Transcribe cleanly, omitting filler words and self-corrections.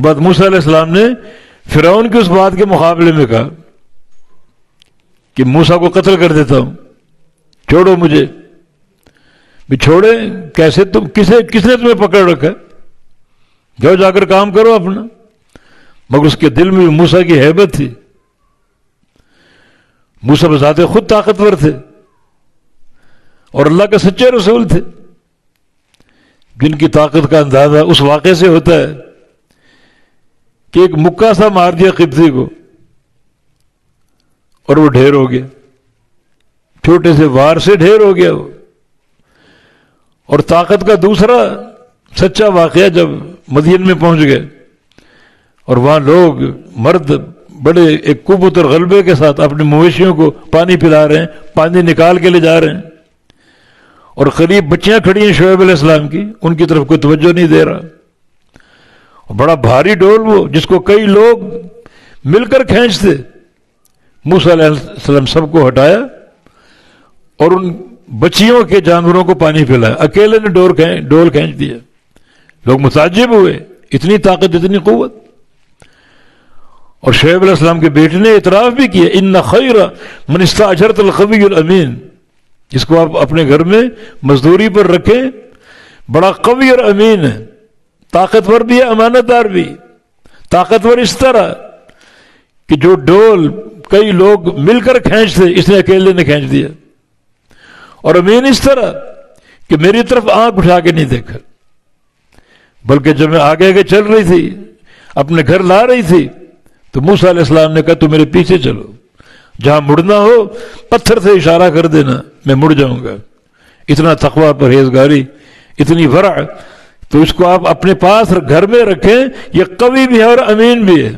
بات موسیٰ علیہ السلام نے فرعون کی اس بات کے مقابلے میں کہا کہ موسیٰ کو قتل کر دیتا ہوں، چھوڑو مجھے. بھی چھوڑے کیسے؟ تم کس نے تمہیں پکڑ رکھا؟ جاؤ جا کر کام کرو اپنا. مگر اس کے دل میں بھی موسیٰ کی ہیبت تھی. موسیٰ بذات خود طاقتور تھے اور اللہ کے سچے رسول تھے، جن کی طاقت کا اندازہ اس واقعے سے ہوتا ہے کہ ایک مکہ سا مار دیا قبطی کو اور وہ ڈھیر ہو گیا، چھوٹے سے وار سے ڈھیر ہو گیا وہ. اور طاقت کا دوسرا سچا واقعہ جب مدین میں پہنچ گئے اور وہاں لوگ مرد بڑے ایک قوت اور غلبے کے ساتھ اپنے مویشیوں کو پانی پلا رہے ہیں، پانی نکال کے لے جا رہے ہیں، اور قریب بچیاں کھڑی ہیں شعیب علیہ السلام کی، ان کی طرف کوئی توجہ نہیں دے رہا. بڑا بھاری ڈول وہ جس کو کئی لوگ مل کر کھینچتے. موسیٰ علیہ السلام سب کو ہٹایا اور ان بچیوں کے جانوروں کو پانی پلایا، اکیلے نے ڈول کھینچ دیا. لوگ متعجب ہوئے، اتنی طاقت، اتنی قوت. اور شعیب علیہ السلام کے بیٹے نے اعتراف بھی کیا، ان خیر من استاجرت القوی الامین، جس کو آپ اپنے گھر میں مزدوری پر رکھیں، بڑا قوی اور امین ہے، طاقتور بھی ہے، امانت دار بھی. طاقتور اس طرح کہ جو ڈول کئی لوگ مل کر کھینچتے، اس نے اکیلے نے کھینچ دیا. اور امین اس طرح کہ میری طرف آنکھ اٹھا کے نہیں دیکھا، بلکہ جب میں آگے آگے چل رہی تھی، اپنے گھر لا رہی تھی، تو موسیٰ علیہ السلام نے کہا تو میرے پیچھے چلو، جہاں مڑنا ہو پتھر سے اشارہ کر دینا، میں مڑ جاؤں گا. اتنا تقویٰ، پرہیزگاری، اتنی ورع. تو اس کو آپ اپنے پاس گھر میں رکھیں، یہ قوی بھی ہے اور امین بھی ہے.